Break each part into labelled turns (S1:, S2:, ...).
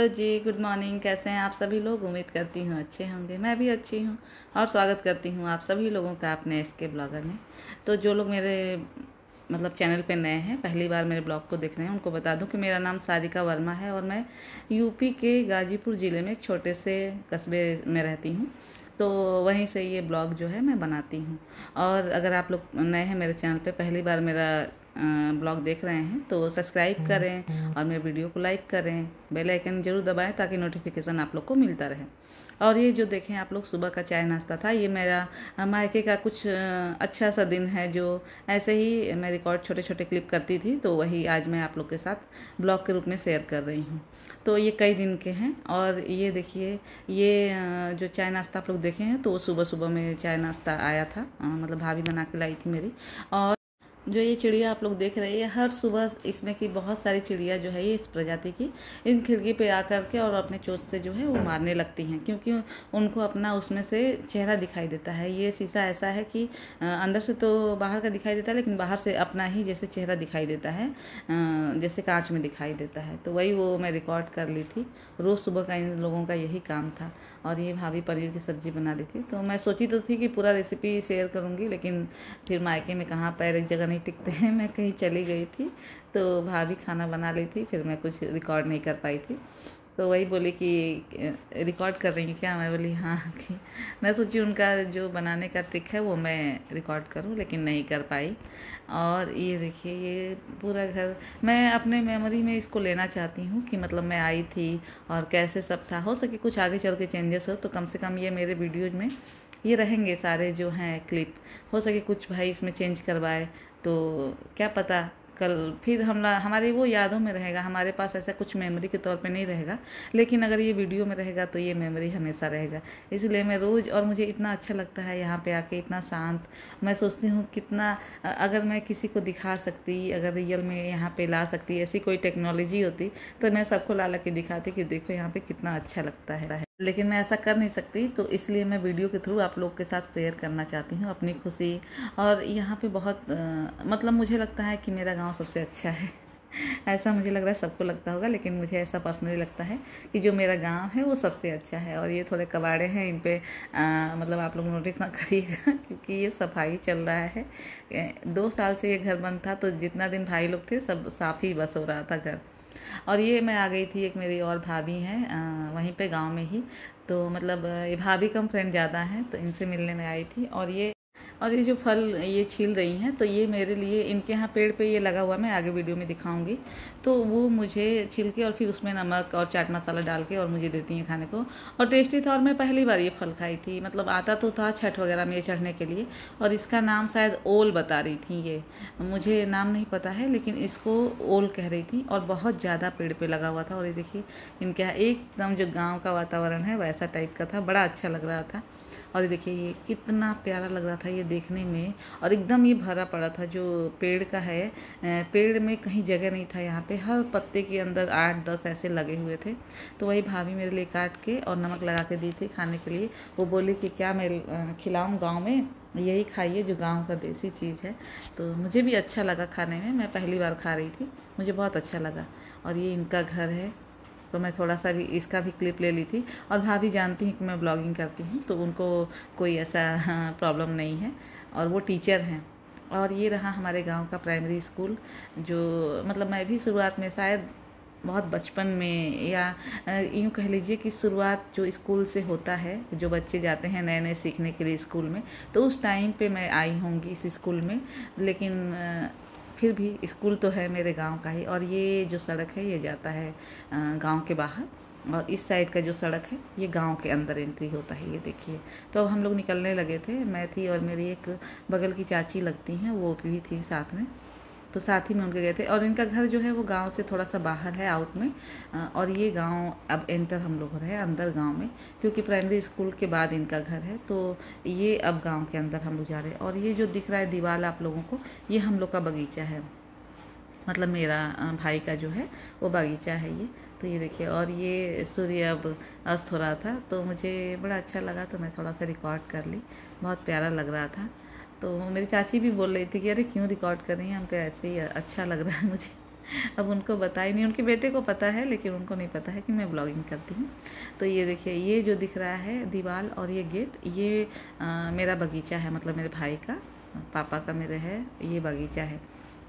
S1: Hello जी, good morning. कैसे हैं आप सभी लोग? उम्मीद करती हूँ अच्छे होंगे। मैं भी अच्छी हूँ और स्वागत करती हूँ आप सभी लोगों का अपने एसके ब्लॉगर में। तो जो लोग मेरे चैनल पे नए हैं, पहली बार मेरे ब्लॉग को देख रहे हैं, उनको बता दूं कि मेरा नाम सारिका वर्मा है और मैं यूपी के गाजीपुर ज़िले में एक छोटे से कस्बे में रहती हूँ। तो वहीं से ये ब्लॉग जो है मैं बनाती हूँ। और अगर आप लोग नए हैं मेरे चैनल पे, पहली बार मेरा ब्लॉग देख रहे हैं तो सब्सक्राइब करें और मेरे वीडियो को लाइक करें, बेल आइकन जरूर दबाएं ताकि नोटिफिकेशन आप लोग को मिलता रहे। और ये जो देखें आप लोग, सुबह का चाय नाश्ता था। ये मेरा मायके का कुछ अच्छा सा दिन है, जो ऐसे ही मैं रिकॉर्ड छोटे छोटे क्लिप करती थी, तो वही आज मैं आप लोग के साथ ब्लॉग के रूप में शेयर कर रही हूँ। तो ये कई दिन के हैं। और ये देखिए, ये जो चाय नाश्ता आप लोग देखे हैं, तो सुबह सुबह में चाय नाश्ता आया था, भाभी बना के लाई थी मेरी। और जो ये चिड़िया आप लोग देख रहे हैं, हर सुबह इसमें की बहुत सारी चिड़िया जो है ये इस प्रजाति की इन खिड़की पे आकर के और अपने चोंच से जो है वो मारने लगती हैं, क्योंकि उनको अपना उसमें से चेहरा दिखाई देता है। ये शीशा ऐसा है कि अंदर से तो बाहर का दिखाई देता है, लेकिन बाहर से अपना ही जैसे चेहरा दिखाई देता है, जैसे कांच में दिखाई देता है। तो वही वो मैं रिकॉर्ड कर ली थी। रोज़ सुबह का इन लोगों का यही काम था। और ये भाभी पनीर की सब्ज़ी बना ली थी। तो मैं सोची तो थी कि पूरा रेसिपी शेयर करूँगी, लेकिन फिर मायके में कहाँ पैर एक जगह नहीं टिकते हैं, मैं कहीं चली गई थी, तो भाभी खाना बना ली थी, फिर मैं कुछ रिकॉर्ड नहीं कर पाई थी। तो वही बोली कि रिकॉर्ड कर रही हैं क्या? मैं बोली हाँ। कि मैं सोची उनका जो बनाने का ट्रिक है वो मैं रिकॉर्ड करूं, लेकिन नहीं कर पाई। और ये देखिए, ये पूरा घर मैं अपने मेमोरी में इसको लेना चाहती हूँ कि मैं आई थी और कैसे सब था। हो सके कुछ आगे चल के चेंजेस हो, तो कम से कम ये मेरे वीडियोज में ये रहेंगे सारे जो हैं क्लिप। हो सके कुछ भाई इसमें चेंज करवाए, तो क्या पता कल फिर हमारे वो यादों में रहेगा। हमारे पास ऐसा कुछ मेमोरी के तौर पे नहीं रहेगा, लेकिन अगर ये वीडियो में रहेगा तो ये मेमोरी हमेशा रहेगा। इसलिए मैं रोज़, और मुझे इतना अच्छा लगता है यहाँ पे आके, इतना शांत। मैं सोचती हूँ कितना अगर मैं किसी को दिखा सकती, अगर रियल में यहाँ पे ला सकती, ऐसी कोई टेक्नोलॉजी होती, तो मैं सबको ला के दिखाती कि देखो यहाँ पे कितना अच्छा लगता है। लेकिन मैं ऐसा कर नहीं सकती, तो इसलिए मैं वीडियो के थ्रू आप लोग के साथ शेयर करना चाहती हूँ अपनी खुशी। और यहाँ पे बहुत मुझे लगता है कि मेरा गांव सबसे अच्छा है। ऐसा मुझे लग रहा है, सबको लगता होगा, लेकिन मुझे ऐसा पर्सनली लगता है कि जो मेरा गांव है वो सबसे अच्छा है। और ये थोड़े कबाड़े हैं, इन पे आप लोग नोटिस ना करिएगा, क्योंकि ये सफाई चल रहा है। 2 साल से ये घर बंद था, तो जितना दिन भाई लोग थे सब साफ ही बस हो रहा था घर। और ये मैं आ गई थी, एक मेरी और भाभी हैं वहीं पे गांव में ही। तो ये भाभी कम फ्रेंड ज़्यादा हैं, तो इनसे मिलने में आई थी। और ये जो फल ये छील रही हैं, तो ये मेरे लिए, इनके यहाँ पेड़ पे ये लगा हुआ, मैं आगे वीडियो में दिखाऊंगी। तो वो मुझे छील के और फिर उसमें नमक और चाट मसाला डाल के और मुझे देती हैं खाने को। और टेस्टी था, और मैं पहली बार ये फल खाई थी। आता तो था छठ वगैरह में ये चढ़ने के लिए, और इसका नाम शायद ओल बता रही थी। ये मुझे नाम नहीं पता है, लेकिन इसको ओल कह रही थी। और बहुत ज़्यादा पेड़ पे लगा हुआ था। और ये देखिए, इनके यहाँ एकदम जो गाँव का वातावरण है वैसा टाइप का था, बड़ा अच्छा लग रहा था। और ये देखिए, ये कितना प्यारा लग रहा था ये देखने में। और एकदम ये भरा पड़ा था, जो पेड़ का है, पेड़ में कहीं जगह नहीं था। यहाँ पे हर पत्ते के अंदर 8-10 ऐसे लगे हुए थे। तो वही भाभी मेरे लिए काट के और नमक लगा के दी थी खाने के लिए। वो बोली कि क्या मैं खिलाऊँ, गाँव में यही खाइए जो गाँव का देसी चीज़ है। तो मुझे भी अच्छा लगा खाने में, मैं पहली बार खा रही थी, मुझे बहुत अच्छा लगा। और ये इनका घर है, तो मैं थोड़ा सा भी इसका भी क्लिप ले ली थी। और भाभी जानती हैं कि मैं ब्लॉगिंग करती हूँ, तो उनको कोई ऐसा प्रॉब्लम नहीं है, और वो टीचर हैं। और ये रहा हमारे गांव का प्राइमरी स्कूल, जो मैं भी शुरुआत में शायद बहुत बचपन में, या यूँ कह लीजिए कि शुरुआत जो स्कूल से होता है, जो बच्चे जाते हैं नए नए सीखने के लिए स्कूल में, तो उस टाइम पे मैं आई होंगी इस स्कूल में। लेकिन फिर भी स्कूल तो है मेरे गांव का ही। और ये जो सड़क है ये जाता है गांव के बाहर, और इस साइड का जो सड़क है ये गांव के अंदर एंट्री होता है। ये देखिए, तो अब हम लोग निकलने लगे थे, मैं थी और मेरी एक बगल की चाची लगती हैं, वो भी थी साथ में। तो साथ ही में उनके गए थे। और इनका घर जो है वो गांव से थोड़ा सा बाहर है, आउट में। और ये गांव अब एंटर हम लोग हो रहे हैं अंदर गांव में, क्योंकि प्राइमरी स्कूल के बाद इनका घर है। तो ये अब गांव के अंदर हम लोग जा रहे हैं। और ये जो दिख रहा है दीवार आप लोगों को, ये हम लोग का बगीचा है, मेरा भाई का जो है वो बगीचा है ये। तो ये देखिए, और ये सूर्य अब अस्त हो रहा था, तो मुझे बड़ा अच्छा लगा, तो मैं थोड़ा सा रिकॉर्ड कर ली। बहुत प्यारा लग रहा था। तो मेरी चाची भी बोल रही थी कि अरे क्यों रिकॉर्ड कर रही हैं, हमको ऐसे ही अच्छा लग रहा है मुझे। अब उनको बता ही नहीं, उनके बेटे को पता है लेकिन उनको नहीं पता है कि मैं ब्लॉगिंग करती हूँ। तो ये देखिए, ये जो दिख रहा है दीवार और ये गेट, ये मेरा बगीचा है, मतलब मेरे भाई का, पापा का मेरे है, ये बगीचा है।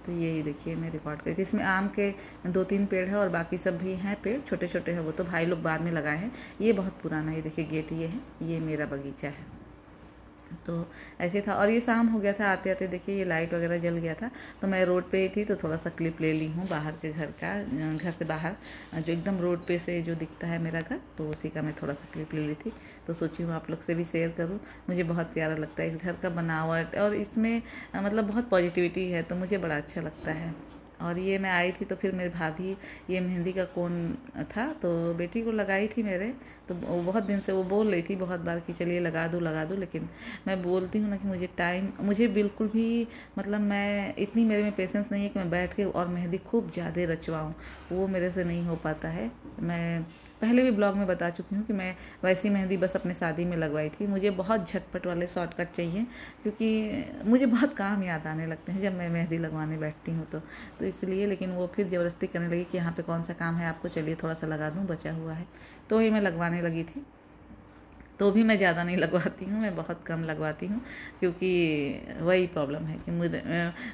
S1: तो ये देखिए मैं रिकॉर्ड करी थी। इसमें आम के 2-3 पेड़ है और बाकी सब भी हैं पेड़, छोटे छोटे हैं, वो तो भाई लोग बाद में लगाए हैं। ये बहुत पुराना है, ये देखिए गेट ये है, ये मेरा बगीचा है। तो ऐसे था। और ये शाम हो गया था, आते आते देखिए ये लाइट वगैरह जल गया था। तो मैं रोड पे ही थी तो थोड़ा सा क्लिप ले ली हूँ बाहर के घर का, घर से बाहर जो एकदम रोड पे से जो दिखता है मेरा घर, तो उसी का मैं थोड़ा सा क्लिप ले ली थी। तो सोची हूँ आप लोग से भी शेयर करूँ। मुझे बहुत प्यारा लगता है इस घर का बनावट, और इसमें मतलब बहुत पॉजिटिविटी है, तो मुझे बड़ा अच्छा लगता है। और ये मैं आई थी तो फिर मेरी भाभी, ये मेहंदी का कोन था तो बेटी को लगाई थी मेरे, तो वो बहुत दिन से वो बोल रही थी बहुत बार कि चलिए लगा दूँ, लेकिन मैं बोलती हूँ ना कि मुझे बिल्कुल भी मतलब मैं इतनी मेरे में पेशेंस नहीं है कि मैं बैठ के और मेहंदी खूब ज़्यादा रचवाऊँ, वो मेरे से नहीं हो पाता है। मैं पहले भी ब्लॉग में बता चुकी हूँ कि मैं वैसी मेहंदी बस अपने शादी में लगवाई थी। मुझे बहुत झटपट वाले शॉर्टकट चाहिए, क्योंकि मुझे बहुत काम याद आने लगते हैं जब मैं मेहंदी लगवाने बैठती हूँ तो इसलिए। लेकिन वो फिर ज़बरदस्ती करने लगी कि यहाँ पे कौन सा काम है आपको, चलिए थोड़ा सा लगा दूँ, बचा हुआ है। तो ही मैं लगवाने लगी थी। तो भी मैं ज़्यादा नहीं लगवाती हूँ, मैं बहुत कम लगवाती हूँ, क्योंकि वही प्रॉब्लम है कि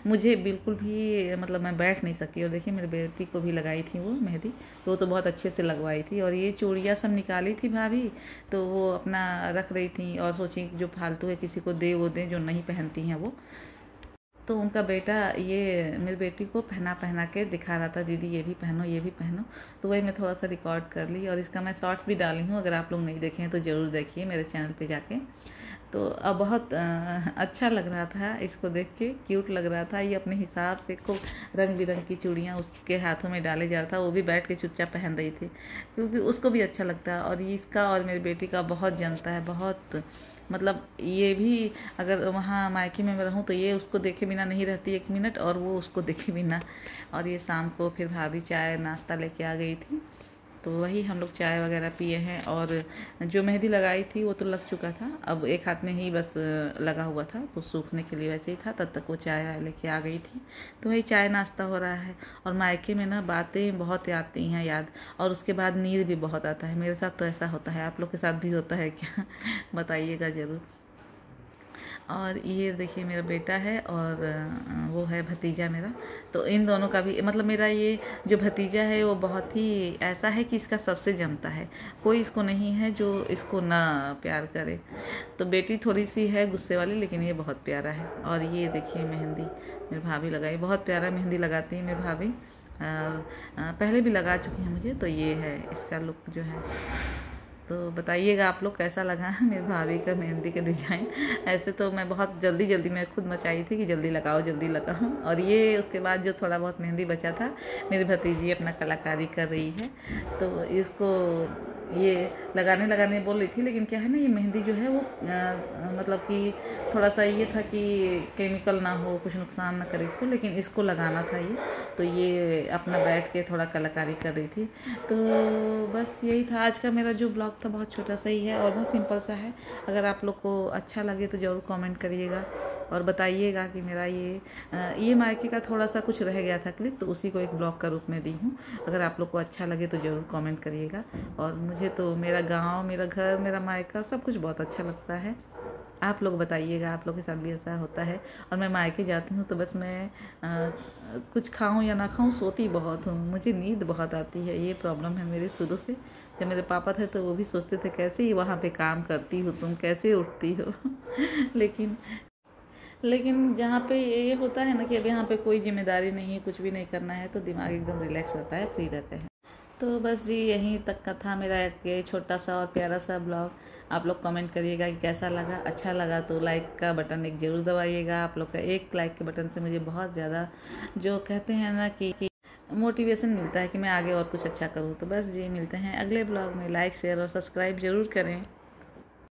S1: मुझे बिल्कुल भी मतलब मैं बैठ नहीं सकती। और देखिए मेरी बेटी को भी लगाई थी वो मेहंदी, तो वो तो बहुत अच्छे से लगवाई थी। और ये चूड़ियाँ सब निकाली थी भाभी, तो वो अपना रख रही थी और सोची जो फालतू है किसी को दे वो दें जो नहीं पहनती हैं वो। तो उनका बेटा ये मेरी बेटी को पहना के दिखा रहा था, दीदी ये भी पहनो ये भी पहनो। तो वही मैं थोड़ा सा रिकॉर्ड कर ली, और इसका मैं शॉर्ट्स भी डाली हूँ, अगर आप लोग नहीं देखे हैं तो ज़रूर देखिए मेरे चैनल पे जाके। तो अब बहुत अच्छा लग रहा था इसको देख के, क्यूट लग रहा था। ये अपने हिसाब से खूब रंग बिरंग की चूड़ियाँ उसके हाथों में डाले जा रहा था, वो भी बैठ के चुपचाप पहन रही थी, क्योंकि उसको भी अच्छा लगता है। और इसका और मेरी बेटी का बहुत जमता है, बहुत मतलब ये भी अगर वहाँ मायके में मैं रहूँ तो ये उसको देखे बिना नहीं रहती 1 मिनट, और वो उसको देखे बिना। और ये शाम को फिर भाभी चाय नाश्ता लेके आ गई थी, तो वही हम लोग चाय वगैरह पिए हैं। और जो मेहंदी लगाई थी वो तो लग चुका था, अब एक हाथ में ही बस लगा हुआ था, तो सूखने के लिए वैसे ही था। तब तक वो चाय लेके आ गई थी, तो वही चाय नाश्ता हो रहा है। और मायके में ना बातें बहुत आती हैं याद, और उसके बाद नींद भी बहुत आता है। मेरे साथ तो ऐसा होता है, आप लोग के साथ भी होता है क्या? बताइएगा ज़रूर। और ये देखिए मेरा बेटा है और वो है भतीजा मेरा। तो इन दोनों का भी मतलब मेरा ये जो भतीजा है वो बहुत ही ऐसा है कि इसका सबसे जमता है, कोई इसको नहीं है जो इसको ना प्यार करे। तो बेटी थोड़ी सी है गुस्से वाली, लेकिन ये बहुत प्यारा है। और ये देखिए मेहंदी मेरी भाभी लगाई, बहुत प्यारा मेहंदी लगाती है मेरी भाभी, और पहले भी लगा चुकी हैं मुझे। तो ये है इसका लुक जो है। तो बताइएगा आप लोग कैसा लगा मेरी भाभी का मेहंदी का डिज़ाइन। ऐसे तो मैं बहुत जल्दी मैं खुद मचाई थी कि जल्दी लगाओ। और ये उसके बाद जो थोड़ा बहुत मेहंदी बचा था, मेरी भतीजी अपना कलाकारी कर रही है, तो इसको ये लगाने बोल रही थी। लेकिन क्या है ना, ये मेहंदी जो है वो मतलब कि थोड़ा सा ये था कि केमिकल ना हो, कुछ नुकसान ना करे इसको, लेकिन इसको लगाना था ये। तो ये अपना बैठ के थोड़ा कलाकारी कर रही थी। तो बस यही था आज का मेरा जो ब्लॉग था, बहुत छोटा सा ही है और बहुत सिंपल सा है। अगर आप लोग को अच्छा लगे तो ज़रूर कमेंट करिएगा और बताइएगा कि मेरा ये मायके का थोड़ा सा कुछ रह गया था क्लिप, तो उसी को एक ब्लॉग का रूप में दी हूँ। अगर आप लोग को अच्छा लगे तो ज़रूर कमेंट करिएगा। और मुझे तो मेरा गाँव, मेरा घर, मेरा मायका सब कुछ बहुत अच्छा लगता है। आप लोग बताइएगा, आप लोग के साथ भी ऐसा होता है। और मैं मायके जाती हूँ तो बस मैं कुछ खाऊं या ना खाऊं, सोती बहुत हूँ, मुझे नींद बहुत आती है। ये प्रॉब्लम है मेरी शुरू से। जब मेरे पापा थे तो वो भी सोचते थे कैसे ही वहाँ पे काम करती हो तुम, कैसे उठती हो। लेकिन जहाँ पे ये होता है ना कि अब यहाँ पे कोई जिम्मेदारी नहीं है, कुछ भी नहीं करना है, तो दिमाग एकदम रिलैक्स रहता है, फ्री रहते हैं। तो बस जी यहीं तक का था मेरा ये छोटा सा और प्यारा सा ब्लॉग। आप लोग कमेंट करिएगा कि कैसा लगा। अच्छा लगा तो लाइक का बटन एक ज़रूर दबाइएगा। आप लोग का एक लाइक के बटन से मुझे बहुत ज़्यादा जो कहते हैं ना कि मोटिवेशन मिलता है कि मैं आगे और कुछ अच्छा करूँ। तो बस जी मिलते हैं अगले ब्लॉग में। लाइक शेयर और सब्सक्राइब ज़रूर करें।